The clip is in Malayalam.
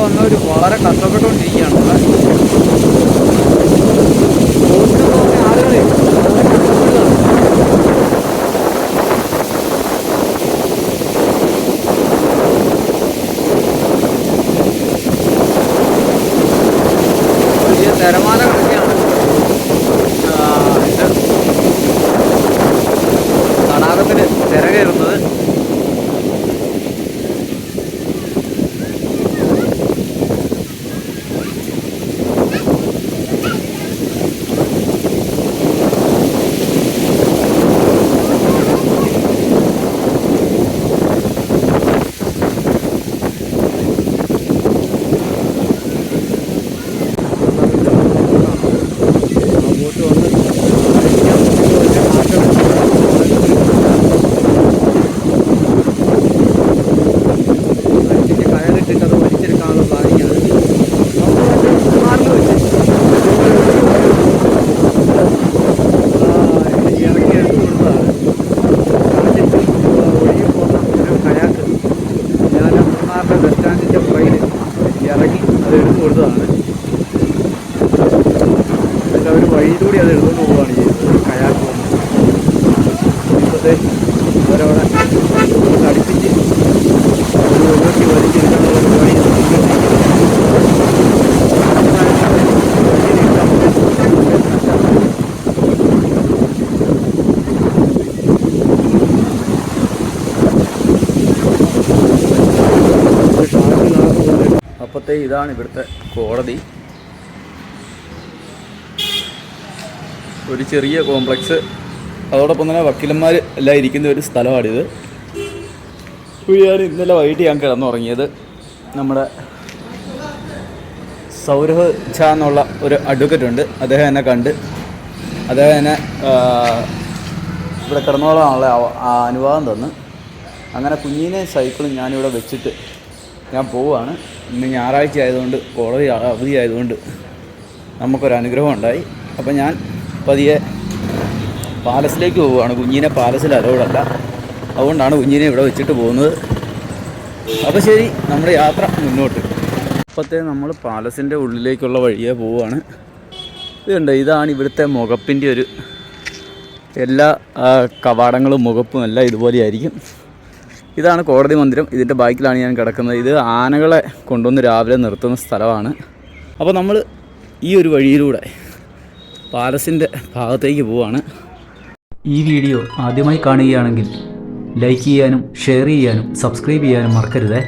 വന്നവർ വളരെ കഷ്ടപ്പെട്ടുകൊണ്ടിരിക്കുകയാണ് അവിടെ. ബോട്ടിന് പോകുന്ന ആളുകളെ വളരെ കഷ്ടപ്പെടുകയാണ്. വലിയ തിരമാലകളൊക്കെയാണ് ഇത് തടാകത്തിൽ തിര കയറുന്നത്. ബസ് സ്റ്റാൻഡിൻ്റെ പുറകിൽ ഇറങ്ങി അത് എടുത്തു കൊടുത്തതാണ്. എന്നിട്ട് അവർ വഴിയിലൂടെ അത് എടുത്തുകൊണ്ട് പോവുകയാണ് ചെയ്തത്. കയാക്ക് ഇപ്പോഴത്തെ അവരവിടെ അടുപ്പിച്ച് ഒരു ഉയർത്തി വലിച്ചെടുക്കാനുള്ള പരിപാടി അപ്പോഴത്തെ ഇതാണ് ഇവിടുത്തെ കോടതി. ഒരു ചെറിയ കോംപ്ലക്സ്, അതോടൊപ്പം തന്നെ വക്കീലന്മാർ എല്ലാം ഇരിക്കുന്ന ഒരു സ്ഥലമാണിത്. ഇന്നലെ വൈകിട്ട് ഞാൻ കിടന്നുറങ്ങിയത്. നമ്മുടെ സൗരഭ് ഝാ എന്നുള്ള ഒരു അഡ്വക്കറ്റ് ഉണ്ട്. അദ്ദേഹം എന്നെ കണ്ട് അദ്ദേഹം എന്നെ ഇവിടെ കിടന്നോളാനുള്ള അനുവാദം തന്ന്. അങ്ങനെ കുഞ്ഞിനെ സൈക്കിളും ഞാനിവിടെ വെച്ചിട്ട് ഞാൻ പോവുകയാണ്. ഇന്ന് ഞായറാഴ്ച ആയതുകൊണ്ട്, കോടതി അവധി ആയതുകൊണ്ട് നമുക്കൊരനുഗ്രഹം ഉണ്ടായി. അപ്പം ഞാൻ പതിയെ പാലസിലേക്ക് പോവുകയാണ്. കുഞ്ഞിനെ പാലസിൽ അലൗഡല്ല, അതുകൊണ്ടാണ് കുഞ്ഞിനെ ഇവിടെ വെച്ചിട്ട് പോകുന്നത്. അപ്പോൾ ശരി, നമ്മുടെ യാത്ര മുന്നോട്ട്. അപ്പോഴത്തെ നമ്മൾ പാലസിൻ്റെ ഉള്ളിലേക്കുള്ള വഴിയെ പോവുകയാണ്. ഇതുണ്ട്, ഇതാണ് ഇവിടുത്തെ മുഖപ്പിൻ്റെ ഒരു എല്ലാ കവാടങ്ങളും മുഖപ്പും എല്ലാം ഇതുപോലെയായിരിക്കും. ഇതാണ് കോടതി മന്ദിരം. ഇതിൻ്റെ ബാക്കിലാണ് ഞാൻ കിടക്കുന്നത്. ഇത് ആനകളെ കൊണ്ടുവന്ന് രാവിലെ നിർത്തുന്ന സ്ഥലമാണ്. അപ്പോൾ നമ്മൾ ഈ ഒരു വഴിയിലൂടെ പാലസിൻ്റെ ഭാഗത്തേക്ക് പോവുകയാണ്. ഈ വീഡിയോ ആദ്യമായി കാണുകയാണെങ്കിൽ ലൈക്ക് ചെയ്യാനും ഷെയർ ചെയ്യാനും സബ്സ്ക്രൈബ് ചെയ്യാനും മറക്കരുതേ.